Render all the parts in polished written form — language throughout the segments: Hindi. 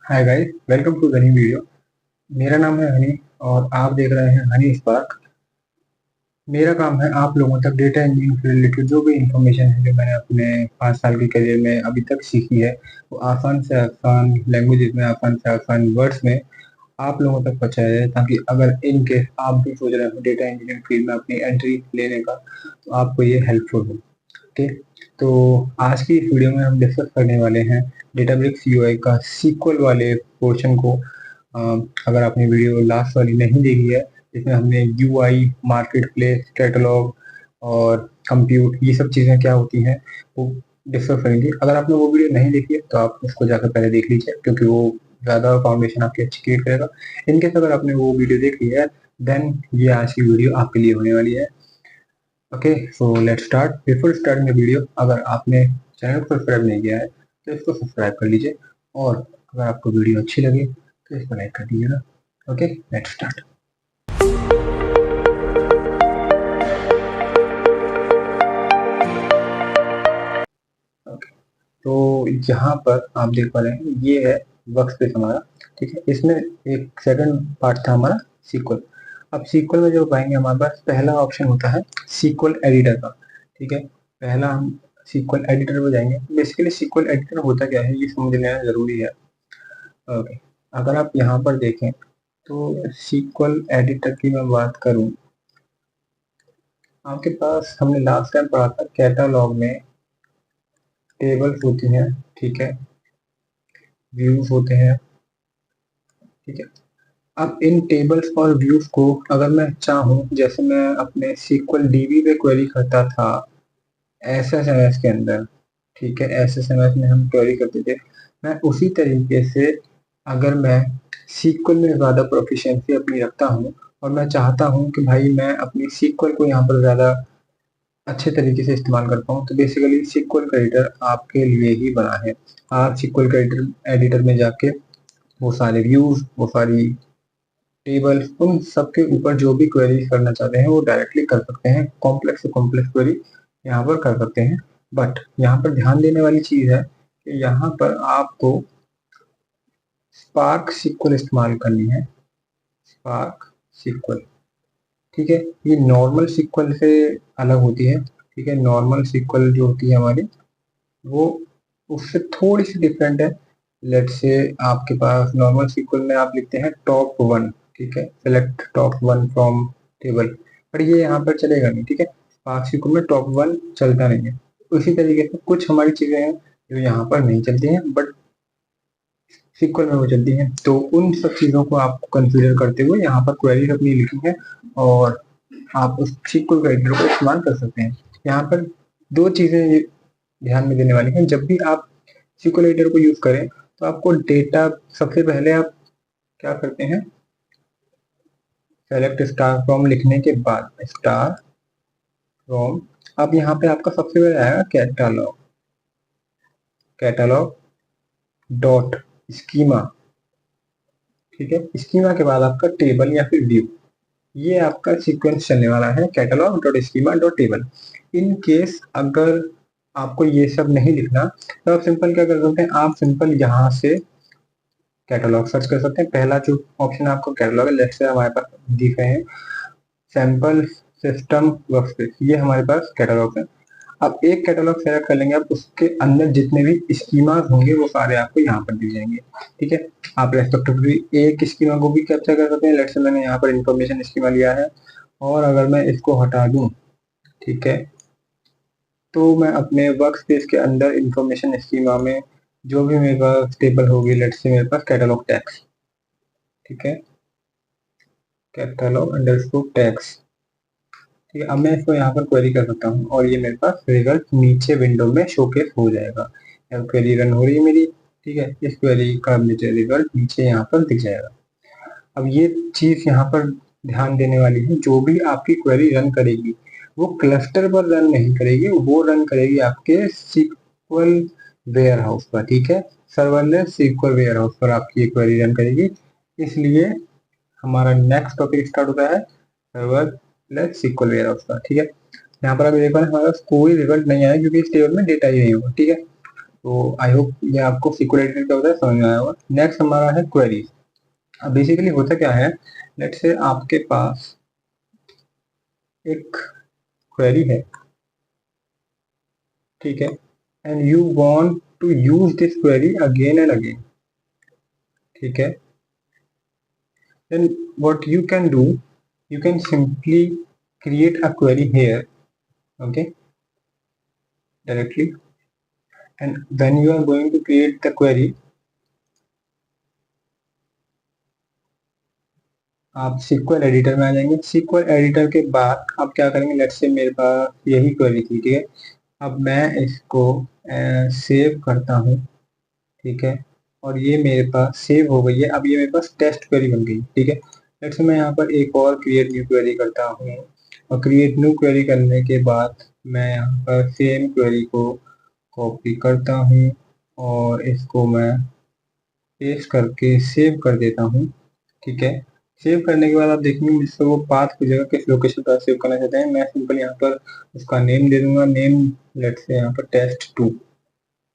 Hi guys, welcome to the new video. मेरा नाम है हनी और आप देख रहे हैं हनी स्पार्क। मेरा काम है आप लोगों तक डेटा इंजीनियरिंग से रिलेटेड जो भी इंफॉर्मेशन है जो मैंने अपने 5 साल के करियर में अभी तक सीखी है वो आसान से आसान लैंग्वेज में, आसान से आसान वर्ड्स में आप लोगों तक पहुंचाया जाए, ताकि अगर इन केस आप भी सोच रहे हो डेटा इंजीनियरिंग फील्ड में अपनी एंट्री लेने का तो आपको ये हेल्पफुल हो। ओके, तो आज की इस वीडियो में हम डिस्कस करने वाले हैं डेटाब्रिक्स यूआई का सीक्वल वाले पोर्शन को। अगर आपने वीडियो लास्ट वाली नहीं देखी है, इसमें हमने यूआई, मार्केट प्लेस, कैटलॉग और कंप्यूट, ये सब चीज़ें क्या होती हैं वो डिस्कस करेंगे। अगर आपने वो वीडियो नहीं देखी है तो आप उसको जाकर पहले देख लीजिए, क्योंकि वो ज़्यादा फाउंडेशन आपकी अच्छी क्रिएट करेगा। इनकेस अगर आपने वो वीडियो देख ली है देन ये आज की वीडियो आपके लिए होने वाली है। Okay, so let start. Before starting the video, अगर आपने चैनल को सब्सक्राइब नहीं किया है तो इसको सब्सक्राइब कर लीजिए, और अगर आपको वीडियो अच्छी लगे तो इसको लाइक कर दीजिएगा। Okay, let start. ओके, तो यहाँ पर आप देख पा रहे हैं ये है वर्क स्पेस हमारा। ठीक है, इसमें एक सेकंड पार्ट था हमारा सीक्वल। अब सीक्वल में जो पाएंगे हमारे पास पहला ऑप्शन होता है सीक्वल एडिटर का। ठीक है, पहला हम सीक्वल एडिटर पे जाएंगे। बेसिकली सीक्वल एडिटर होता क्या है ये समझ लेना जरूरी है। ओके, अगर आप यहाँ पर देखें तो सीक्वल एडिटर की मैं बात करूँ, आपके पास हमने लास्ट टाइम पढ़ा था कैटालॉग में टेबल्स होती हैं। ठीक है, व्यूज होते हैं। ठीक है, अब इन टेबल्स और व्यूज को अगर मैं चाहूँ, जैसे मैं अपने सीक्वल डीबी पे क्वेरी करता था एसएसएमएस के अंदर। ठीक है, एसएसएमएस में हम क्वेरी करते थे, मैं उसी तरीके से अगर मैं सीक्वल में ज़्यादा प्रोफिशिएंसी अपनी रखता हूँ और मैं चाहता हूँ कि भाई मैं अपनी सीक्वल को यहाँ पर ज़्यादा अच्छे तरीके से इस्तेमाल कर पाऊँ, तो बेसिकली सीक्वल एडिटर आपके लिए ही बना है। आप सीक्वल एडिटर में जाके वो सारे व्यूज, वो सारी टेबल, उन सबके ऊपर जो भी क्वेरी करना चाहते हैं वो डायरेक्टली कर सकते हैं। कॉम्प्लेक्स से कॉम्प्लेक्स क्वेरी यहाँ पर कर सकते हैं। बट यहाँ पर ध्यान देने वाली चीज है कि यहाँ पर आपको स्पार्क सीक्वल इस्तेमाल करनी है। स्पार्क सीक्वल, ठीक है, ये नॉर्मल सीक्वल से अलग होती है। ठीक है, नॉर्मल सीक्वल जो होती है हमारी वो उससे थोड़ी सी डिफरेंट है। लेट से आपके पास नॉर्मल सीक्वल में आप लिखते हैं टॉप वन। ठीक है, select top one from table, पर ये यहाँ पर चलेगा नहीं। ठीक है, स्पार्क सीक्वल में टॉप वन चलता नहीं है। उसी तरीके से कुछ हमारी चीजें हैं जो यहाँ पर नहीं चलती हैं बट सीक्वल में वो चलती हैं। तो उन सब चीजों को आप कंसीडर करते हुए यहाँ पर क्वेरी अपनी लिखी है और आप उस सीक्वल क्वेरी को इस्तेमाल कर सकते हैं। यहाँ पर दो चीजें ध्यान में देने वाली हैं। जब भी आप सीक्वल एडिटर को यूज करें तो आपको डेटा, सबसे पहले आप क्या करते हैं, सेलेक्ट स्टार फ्रॉम लिखने के बाद स्टार फ्रॉम, अब यहाँ पे आपका सबसे पहले आएगा कैटालॉग, कैटालॉग डॉट स्कीमा। ठीक है, स्कीमा के बाद आपका टेबल या फिर व्यू, ये आपका सीक्वेंस चलने वाला है, catalogue dot schema dot table. In case अगर आपको ये सब नहीं लिखना तो आप सिंपल क्या कर सकते हैं, आप सिंपल यहाँ से कैटलॉग सर्च कर सकते हैं। पहला जो ऑप्शन आपको कैटलॉग है, लेफ्ट से हमारे पास दिख रहे हैं सैंपल सिस्टम वर्कस्पेस, ये हमारे पास कैटलॉग है। अब एक कैटलॉग सेलेक्ट कर लेंगे, अब उसके अंदर जितने भी स्कीमास होंगे वो सारे आपको यहाँ पर दिख जाएंगे। ठीक है, आप रेस्पेक्टिवली एक स्कीमा को भी कैप्चर कर सकते हैं। लेट्स से मैंने यहाँ पर इंफॉर्मेशन स्कीमा लिया है और अगर मैं इसको हटा दूं, ठीक है, तो मैं अपने वर्क स्पेस के अंदर इंफॉर्मेशन स्कीमा में जो भी मेरे पास टेबल होगी, लेट्स से मेरे पास कैटलॉग टैक्स, ठीक है, कैटलॉग अंडरस्कोर टैक्स। ठीक है, अब मैं इसको यहाँ पर क्वेरी कर सकता हूँ और ये मेरे पास रिजल्ट नीचे विंडो में शोकेस हो जाएगा। अब क्वेरी रन हो रही है मेरी। ठीक है, इस क्वेरी का मुझे रिजल्ट नीचे यहाँ पर दिख जाएगा। अब ये चीज यहाँ पर ध्यान देने वाली है, जो भी आपकी क्वेरी रन करेगी वो क्लस्टर पर रन नहीं करेगी, वो रन करेगी आपके सीक्वल वेयर हाउस पर। ठीक है, सर्वरलेस सीक्वल वेयर हाउस पर आपकी ये क्वेरी रन करेगी। इसलिए हमारा नेक्स्ट टॉपिक स्टार्ट होता है सर्वरलेस सीक्वल वेयर हाउस का। ठीक है, यहाँ पर अभी देखो हमारे पास कोई रिजल्ट नहीं आया क्योंकि इस टेबल में डेटा ही नहीं होगा। ठीक है, तो आई होप ये आपको SQL एडिटर क्या होता है समझ में आया होगा। नेक्स्ट हमारा है क्वेरीज। अब बेसिकली होता क्या है, लेट्स से आपके पास एक क्वेरी है, ठीक है, and you want to use this query again and again, ठीक है, then what you can do, you can simply create a query here, okay, directly, and when you are going to create the query, आप SQL एडिटर में आ जाएंगे। SQL एडिटर के बाद आप क्या करेंगे, लेट्स से मेरे पास यही क्वेरी थी, ठीक है, अब मैं इसको सेव करता हूँ, ठीक है, और ये मेरे पास सेव हो गई है। अब ये मेरे पास टेस्ट क्वेरी बन गई, ठीक है। लेट्स से मैं यहाँ पर एक और क्रिएट न्यू क्वेरी करता हूँ, और क्रिएट न्यू क्वेरी करने के बाद मैं यहाँ पर सेम क्वेरी को कॉपी करता हूँ और इसको मैं पेस्ट करके सेव कर देता हूँ, ठीक है। सेव करने के बाद आप देखेंगे मुझसे वो पाथ की जगह किस लोकेशन पर सेव करना चाहते हैं। मैं सिंपल यहाँ पर उसका नेम दे दूंगा, नेम लेट्स से यहाँ पर test2,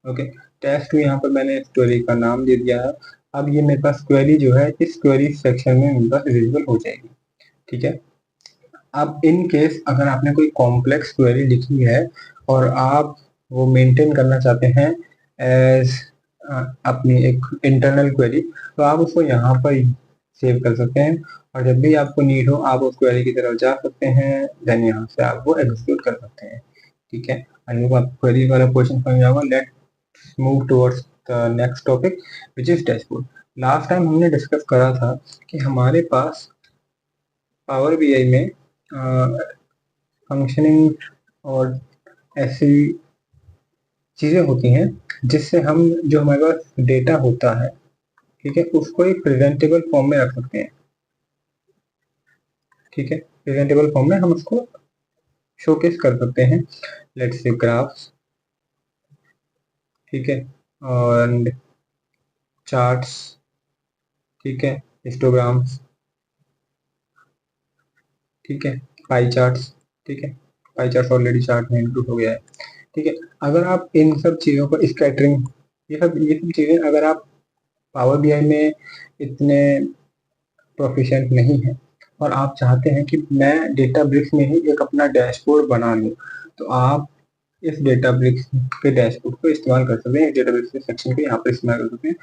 ओके, test2 यहाँ पर मैंने इस क्वेरी का नाम दे दिया है। अब ये मेरे पास क्वेरी जो है इस क्वेरी सेक्शन में मेरे पास विजिबल हो जाएगी, ठीक है। अब इन केस अगर आपने कोई कॉम्प्लेक्स क्वेरी लिखी है और आप वो मेंटेन करना चाहते हैं एज अपनी एक इंटरनल क्वेरी, तो आप उसको यहाँ पर सेव कर सकते हैं, और जब भी आपको नीड हो आप उस क्वेरी की तरफ जा सकते हैं, देन यहाँ से आप वो एग्जीक्यूट कर सकते हैं, ठीक है। आई होप आपको क्वेरी वाला क्वेश्चन समझ आएगा। Let's move towards the next topic which is dashboard. Last time हमने डिस्कस करा था कि हमारे पास पावर बीआई में फंक्शनिंग और ऐसी चीज़ें होती हैं जिससे हम जो हमारे पास डेटा होता है, ठीक है, उसको एक प्रेजेंटेबल फॉर्म में रख सकते हैं, ठीक है। प्रेजेंटेबल फॉर्म में हम उसको शोकेस कर सकते हैं, लेट्स से ग्राफ्स, ठीक है, और चार्ट्स, ठीक है, हिस्टोग्राम्स, ठीक है, पाई चार्ट्स, ठीक है, पाई चार्ट्स ऑलरेडी चार्ट में इंक्लूड हो गया है, ठीक है। अगर आप इन सब चीज़ों को स्कैटरिंग, ये सब चीज़ें अगर आप पावर बीआई में इतने प्रोफिशिएंट नहीं है और आप चाहते हैं कि मैं डेटाब्रिक्स में ही एक अपना डैशबोर्ड बना लूँ, तो आप इस डेटाब्रिक्स के डैशबोर्ड को इस्तेमाल कर सकते हैं। डेटाब्रिक्स के सेक्शन को यहाँ पर इस्तेमाल कर सकते हैं।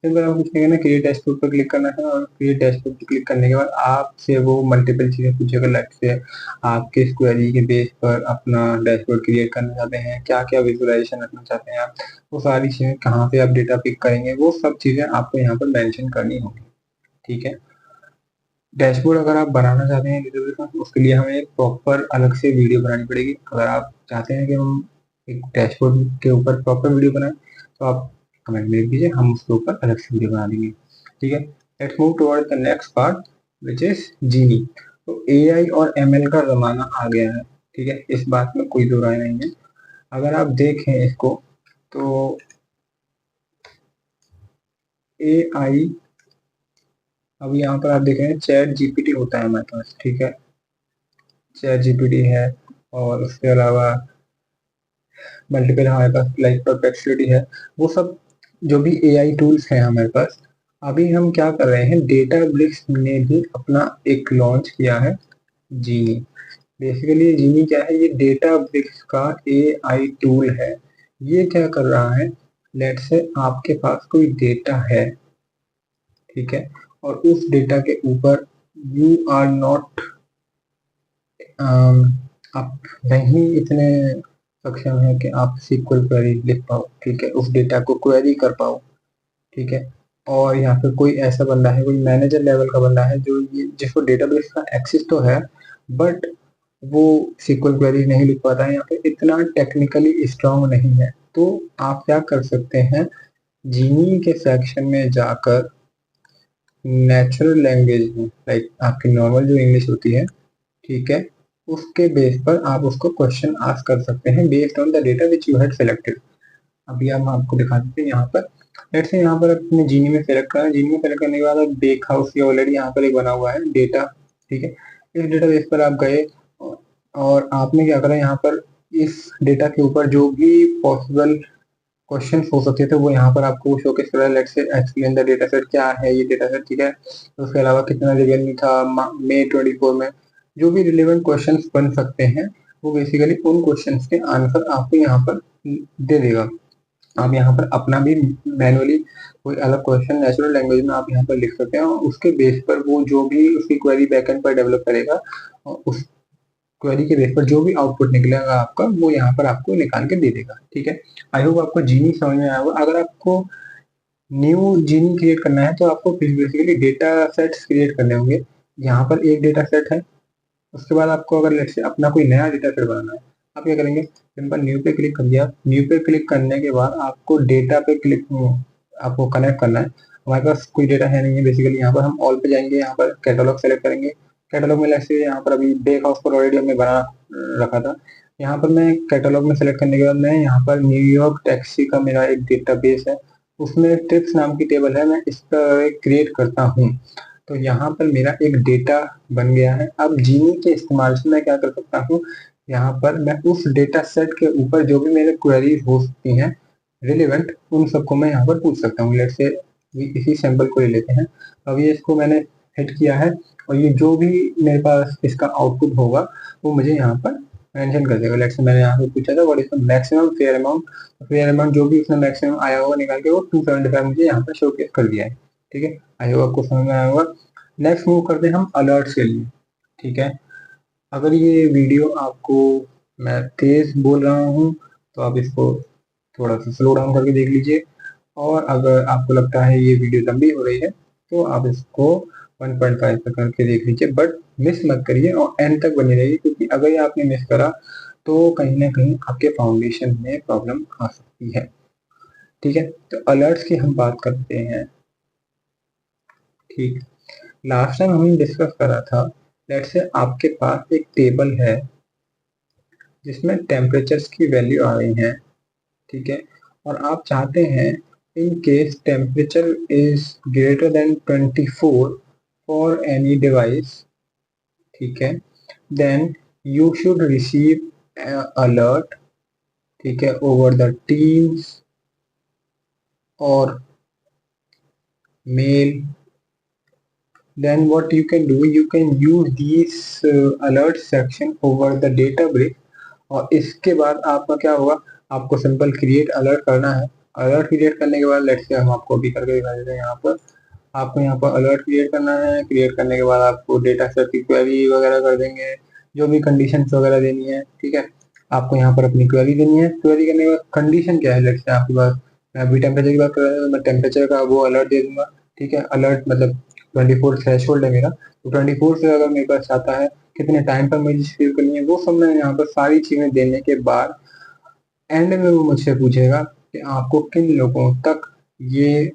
सिंपल आपको कुछ नहीं करना, क्रिएट डैशबोर्ड पर क्लिक करना है, और क्रिएट डैशबोर्ड पर क्लिक करने के बाद आपसे वो मल्टीपल चीज़ें पूछेगा, लाइक से आप किस क्वेरी के बेस पर अपना डैशबोर्ड क्रिएट करना चाहते हैं, क्या क्या विजुअलाइजेशन रखना चाहते हैं आप, वो सारी चीज़ें, कहाँ पे आप डेटा पिक करेंगे, वो सब चीज़ें आपको यहाँ पर मेंशन करनी होगी, ठीक है। डैशबोर्ड अगर आप बनाना चाहते हैं डेटाबेस में, उसके लिए हमें एक प्रॉपर अलग से वीडियो बनानी पड़ेगी। अगर आप चाहते हैं कि हम एक डैशबोर्ड के ऊपर प्रॉपर वीडियो बनाएं, तो आप कमेंट में लिख दीजिए, हम उसके ऊपर अलग से वीडियो बना देंगे, ठीक है। Let's move toward the next part which is genie. तो एआई और एमएल का जमाना आ गया है, ठीक है, इस बात में कोई दो राय नहीं है। अगर आप देखें इसको तो एआई, अब यहाँ पर आप देख रहे हैं चैट जीपीटी होता है हमारे पास, ठीक है, चैट जीपीटी है, और उसके अलावा मल्टीपल हमारे पास लाइक परप्लेक्सिटी है। वो सब जो भी एआई टूल्स हैं हमारे पास, अभी हम क्या कर रहे हैं, डेटाब्रिक्स ने भी अपना एक लॉन्च किया है, जीनी। बेसिकली जीनी क्या है, ये डेटाब्रिक्स का एआई टूल है। ये क्या कर रहा है, लेट्स से आपके पास कोई डेटा है, ठीक है, और उस डेटा के ऊपर यू आर नॉट, आप नहीं इतने सक्षम है कि आप SQL क्वेरी लिख पाओ, ठीक है, उस डेटा को क्वेरी कर पाओ, ठीक है, और यहाँ पे कोई ऐसा बंदा है, कोई मैनेजर लेवल का बंदा है जो ये जिसको डेटाबेस का एक्सेस तो है, बट वो SQL क्वेरी नहीं लिख पाता है, यहाँ पे इतना टेक्निकली स्ट्रांग नहीं है, तो आप क्या कर सकते हैं, जीनी के सेक्शन में जाकर नेचुरल लैंग्वेज में, लाइक आपकी नॉर्मल जो इंग्लिश होती है, ठीक है, उसके बेस पर आप उसको क्वेश्चन आस्क कर सकते हैं based on the data which you had selected. अभी हम आपको दिखा देते हैं यहाँ पर, लेट्स से यहाँ पर अपने जीनी में सेलेक्ट करा, जीनी में सेलेक्ट करने के बाद बेक हाउस ये ऑलरेडी यहाँ पर एक बना हुआ है डेटा, ठीक है। इस डेटा बेस पर आप गए और आपने क्या करा, यहाँ पर इस डेटा के ऊपर जो भी पॉसिबल क्वेश्चन हो सकते थे वो यहाँ पर आपको शोकेस कर रहा है। Let's say explain the data set, क्या है ये डेटा सेट, ठीक है। उसके अलावा कितना रिवेन्यू था मई 24 में, जो भी रिलेवेंट क्वेश्चंस बन सकते हैं वो बेसिकली उन क्वेश्चंस के आंसर आपको यहाँ पर दे देगा। आप यहाँ पर अपना भी मैनुअली कोई अलग क्वेश्चन नेचुरल लैंग्वेज में आप यहाँ पर लिख सकते हैं, और उसके बेस पर वो जो भी उसकी क्वेरी बैकएंड पर डेवलप करेगा, और उस क्वेरी के बेस पर जो भी आउटपुट निकलेगा आपका वो यहाँ पर आपको निकाल के दे देगा, ठीक है। आई होप आपको जीनी समझ में आया होगा। अगर आपको न्यू जीनी क्रिएट करना है तो आपको बेसिकली डेटा सेट्स क्रिएट करने होंगे। यहाँ पर एक डेटा सेट है, उसके बाद आपको अगर लेट्स से अपना कोई नया डेटा सेट बनाना है, आप क्या करेंगे, सिंपल न्यू पे क्लिक कर दिया। न्यू पे क्लिक करने के बाद आपको डेटा पे क्लिक आपको कनेक्ट करना है। हमारे पास कोई डेटा है नहीं है बेसिकली, यहाँ पर हम ऑल पे जाएंगे, यहाँ पर कैटलॉग सेलेक्ट करेंगे। कैटलॉग में लेट्स से यहाँ पर अभी बेक हाउस पर ऑलरेडी हमने बना रखा था। यहाँ पर मैं कैटलॉग में सेलेक्ट करने के बाद मैं यहाँ पर न्यूयॉर्क टैक्सी का मेरा एक डेटा बेस है, उसमें ट्रिप्स नाम की टेबल है, मैं इस पर क्रिएट करता हूँ। तो यहाँ पर मेरा एक डेटा बन गया है। अब जीनी के इस्तेमाल से मैं क्या कर सकता हूँ, यहाँ पर मैं उस डेटा सेट के ऊपर जो भी मेरे क्वेरीज हो सकती हैं रिलेवेंट, उन सबको मैं यहाँ पर पूछ सकता हूँ। लेट्स से इसी सैंपल को ले लेते हैं। अब ये इसको मैंने हिट किया है, और ये जो भी मेरे पास इसका आउटपुट होगा वो मुझे यहाँ पर मेंशन कर देगा। लेट्स से मैंने यहाँ पे पूछा था what is the maximum fare amount, fair amount जो भी उसने मैक्सिमम आया होगा निकाल के वो 275 मुझे यहाँ पर शोकेस कर दिया है, ठीक है। आई होप आपको समझ में आया होगा। नेक्स्ट मूव करते हैं हम अलर्ट्स के लिए, ठीक है। अगर ये वीडियो आपको, मैं तेज बोल रहा हूँ तो आप इसको थोड़ा सा स्लो डाउन करके देख लीजिए, और अगर आपको लगता है ये वीडियो लंबी हो रही है तो आप इसको 1.5 पर करके देख लीजिए, बट मिस मत करिए और एंड तक बनी रहिए, क्योंकि अगर ये आपने मिस करा तो कहीं ना कहीं आपके फाउंडेशन में प्रॉब्लम आ सकती है, ठीक है। तो अलर्ट्स की हम बात करते हैं, ठीक। लास्ट टाइम हमने डिस्कस करा था, लेट्स से आपके पास एक टेबल है जिसमें टेम्परेचर्स की वैल्यू आ रही है, ठीक है, और आप चाहते हैं in case temperature is greater than 24 for any device, ठीक है, then you should receive alert, ठीक है, ओवर द टीम्स और mail. Then what you can do, you can use these alert section over the data break, और इसके बाद आपका क्या होगा, आपको सिंपल क्रिएट अलर्ट करना है। अलर्ट क्रिएट करने के बाद लेट्स से हम आपको अभी करके दिखा देते हैं। यहाँ पर आपको यहाँ पर अलर्ट क्रिएट करना है। क्रिएट करने के बाद आपको डेटा सेट की क्वेरी वगैरह कर देंगे, जो भी कंडीशंस वगैरह देनी है, ठीक है। आपको यहाँ पर अपनी क्वेरी देनी है। क्वेरी करने के बाद कंडीशन क्या है, लेट्स से आपके पास, मैं अभी टेम्परेचर की बात कर रहा हूँ, मैं टेम्परेचर का वो अलर्ट दे दूंगा, ठीक है। अलर्ट मतलब 24 थ्रेशोल्ड है मेरा, तो 24 से अगर मेरे पास आता है कितने टाइम पर मुझे रिसीव करनी है, वो सब मैं यहाँ पर सारी चीजें देने के बाद एंड में वो मुझसे पूछेगा कि आपको किन लोगों तक ये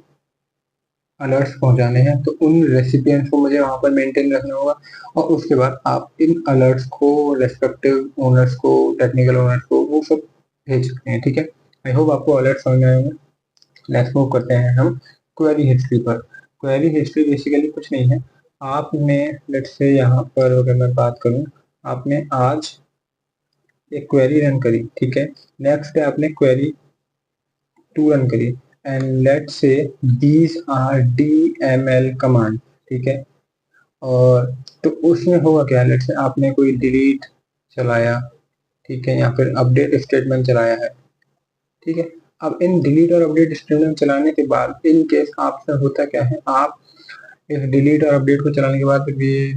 अलर्ट्स पहुंचाने हैं, तो उन रेसिपिएंट्स को मुझे वहां पर मेंटेन रखना होगा, और उसके बाद आप इन अलर्ट्स को रेस्पेक्टिव ओनर्स को, टेक्निकल ओनर्स को वो सब भेज सकते हैं, ठीक है। आई होप आपको अलर्ट समझ में आए होंगे। नेक्स्ट मूव करते हैं हम क्वेरी हिस्ट्री पर। क्वेरी हिस्ट्री बेसिकली कुछ नहीं है, आपने लेट्स से यहाँ पर अगर मैं बात करूँ, आपने आज एक क्वेरी रन करी, ठीक है। नेक्स्ट डे आपने क्वेरी 2 रन करी, and let's say these are DML command, ठीक है। और तो उसमें होगा क्या, लेट्स से आपने कोई डिलीट चलाया, ठीक है, या फिर अपडेट स्टेटमेंट चलाया है, ठीक है। अब इन डिलीट और अपडेट स्टेटमेंट चलाने के बाद इन केस आपसे होता क्या है, आप इस डिलीट और अपडेट को चलाने के बाद भी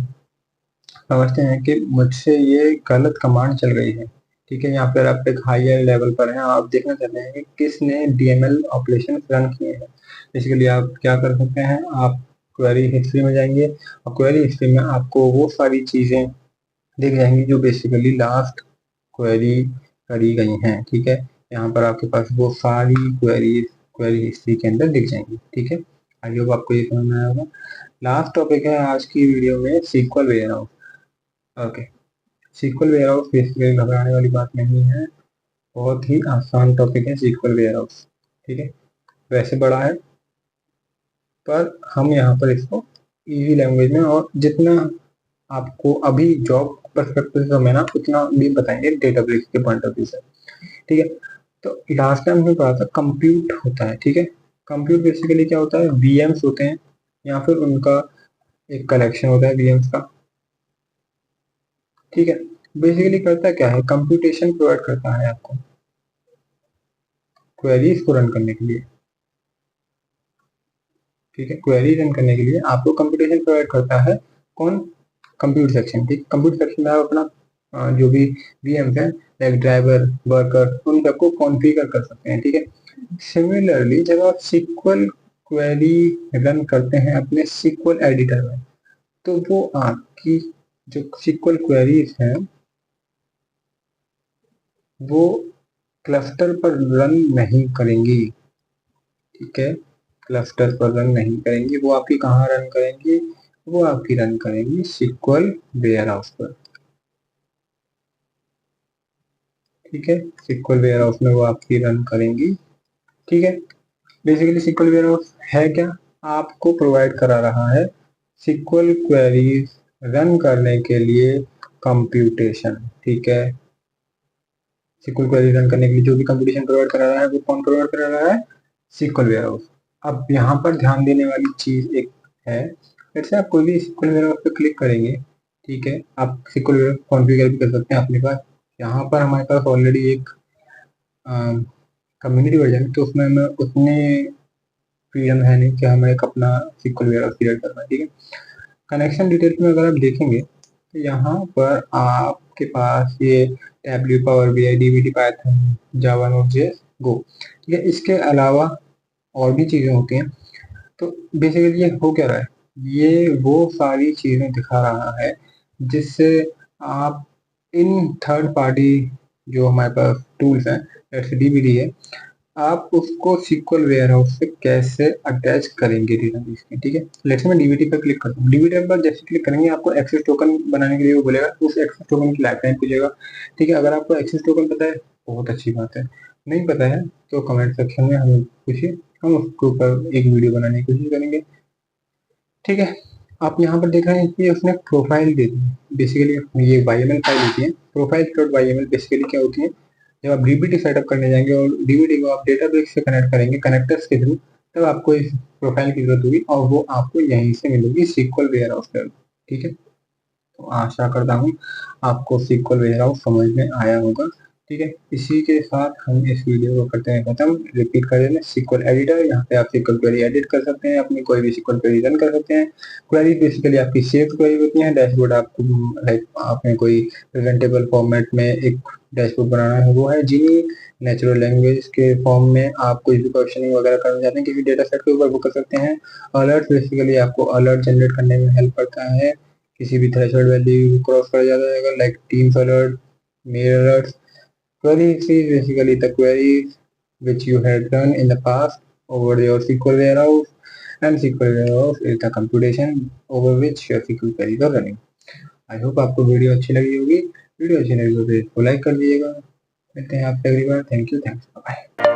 समझते हैं कि मुझसे ये गलत कमांड चल गई है, ठीक है। यहाँ पर आप एक हायर लेवल पर हैं, आप देखना चाहते हैं कि किसने DML ऑपरेशन रन किए हैं। बेसिकली आप क्या कर सकते हैं, आप क्वेरी हिस्ट्री में जाएंगे, और क्वेरी हिस्ट्री में आपको वो सारी चीज़ें दिख जाएंगी जो बेसिकली लास्ट क्वेरी करी गई हैं, ठीक है। यहाँ पर आपके पास वो सारी क्वेरी हिस्ट्री के अंदर दिख जाएंगी, ठीक है। आई होप आपको ये समझ में आया होगा। लास्ट टॉपिक है आज की वीडियो में SQL warehouse. Okay, SQL warehouse basically घबराने वाली बात नहीं है, बहुत ही आसान टॉपिक है सीक्वल वेयरहाउस, ठीक है। वैसे बड़ा है पर हम यहाँ पर इसको इजी लैंग्वेज में और जितना आपको अभी जॉब पर्सपेक्टिव से समझना उतना भी बताएंगे डेटाबेस के पॉइंट ऑफ व्यू से, ठीक है। तो लास्ट टाइम हमने पढ़ा था कंप्यूट होता है, ठीक है। कंप्यूट बेसिकली क्या होता है, वीएम्स होते हैं या फिर उनका एक कलेक्शन होता है वीएम्स का, ठीक है। बेसिकली करता क्या है, कंप्यूटेशन प्रोवाइड करता है आपको क्वेरीज को रन करने के लिए, ठीक है। क्वेरी रन करने के लिए आपको कंप्यूटेशन प्रोवाइड करता है कौन, कंप्यूट सेक्शन, ठीक। कंप्यूट सेक्शन में आप अपना जो भी वीएम्स है लाइक ड्राइवर वर्कर उन सबको कॉन्फ़िगर कर सकते हैं, ठीक है। सिमिलरली जब आप सिक्वल क्वेरी रन करते हैं अपने सिक्वल एडिटर में, तो वो आपकी जो सिक्वल क्वेरीज हैं वो क्लस्टर पर रन नहीं करेंगी, ठीक है। क्लस्टर पर रन नहीं करेंगी, वो आपकी कहाँ रन करेंगी, वो आपकी रन करेंगी सिक्वल वेयरहाउस पर, ठीक है। सिक्वल वेयरहाउस में वो आपकी रन करेंगी, ठीक है। बेसिकली सिक्वल वेयरहाउस है क्या, आपको प्रोवाइड करा रहा है सिक्वल क्वेरीज रन करने के लिए कंप्यूटेशन, ठीक है। सिक्वल क्वेरी रन करने के लिए जो भी कंप्यूटेशन प्रोवाइड करा रहा है वो कौन प्रोवाइड करा रहा है, सिक्वल वेयरहाउस। अब यहाँ पर ध्यान देने वाली चीज एक है, जैसे आप कोई भी सिक्वल वेयरहाउस पे क्लिक करेंगे, ठीक है, आप सिक्वल वेयरहाउस कॉन्फ़िगर भी कर सकते हैं अपने पास। यहाँ पर हमारे पास ऑलरेडी एक कम्युनिटी वर्जन है, तो उसमें हमें उतने फ्रीडम है नहीं कि हमें एक अपना सिक्वल वेयरहाउस क्रिएट करना है, ठीक है। कनेक्शन डिटेल्स में अगर आप देखेंगे तो यहाँ पर आपके पास ये Tableau, Power BI, DBT, Python, Java, Node JS, Go, ठीक है। इसके अलावा और भी चीज़ें होती हैं। तो बेसिकली ये हो क्या रहा है, ये वो सारी चीज़ें दिखा रहा है जिससे आप इन थर्ड पार्टी जो हमारे पास टूल्स हैं, जैसे डीबीटी है, आप उसको सिक्वल वेयरहाउस से कैसे अटैच करेंगे डेटाबेस में, ठीक है। लेट्स मैं डीबीटी पर क्लिक करता हूँ। डीबीटी पर जैसे क्लिक करेंगे आपको एक्सेस टोकन बनाने के लिए वो बोलेगा, उस एक्सेस टोकन की लाइफ टाइम पूछेगा, ठीक है। अगर आपको एक्सेस टोकन पता है बहुत अच्छी बात है, नहीं पता है तो कमेंट सेक्शन में हमें पूछिए, हम उसके ऊपर एक वीडियो बनाने की कोशिश करेंगे, ठीक है। आप यहाँ पर देख रहे हैं कि उसने प्रोफाइल दे दी है। बेसिकली ये YML फाइल होती है, प्रोफाइल डॉट YML बेसिकली क्या होती है, जब आप डीबीटी सेटअप करने जाएंगे और डीबीटी को आप डेटाबेस से कनेक्ट करेंगे कनेक्टर्स के थ्रू, तब आपको इस प्रोफाइल की जरूरत होगी और वो आपको यहीं से मिलेगी सिक्वल वेयरहाउस पर, ठीक है। तो आशा करता हूँ आपको सिक्वल वेयरहाउस समझ में आया होगा, ठीक है। इसी के साथ हम इस वीडियो को करते हैं खत्म। रिपीट कर देना, सिक्वल एडिटर, यहाँ पे आप सिक्वल क्वेरी एडिट कर सकते हैं, अपनी कोई भी सिक्वल क्वेरी रन कर सकते हैं। क्वेरी बेसिकली आपकी सेव क्वेरी होती है, डैशबोर्ड आपको लाइक आपने कोई प्रेजेंटेबल फॉर्मेट में एक डैशबोर्ड बनाना है वो है, जिनी नेचुरल लैंग्वेज के फॉर्म में आप कोई भी क्वेश्चनिंग वगैरह करना चाहते हैं किसी डेटा सेट के ऊपर वो कर सकते हैं। अलर्ट बेसिकली आपको अलर्ट जनरेट करने में हेल्प करता है, किसी भी थ्रेशोल्ड वैल्यू क्रॉस कर जाता है like Teams alert, mail alert. Queries is basically the queries which you had done in the past over your SQL warehouse, and SQL warehouse is the computation over which your SQL queries are running. I hope आपको वीडियो अच्छी लगी होगी, वीडियो अच्छी लगी हो तो इसको लाइक कर दीजिएगा। मिलते हैं आपसे अगली बार। Thank you, thanks, bye.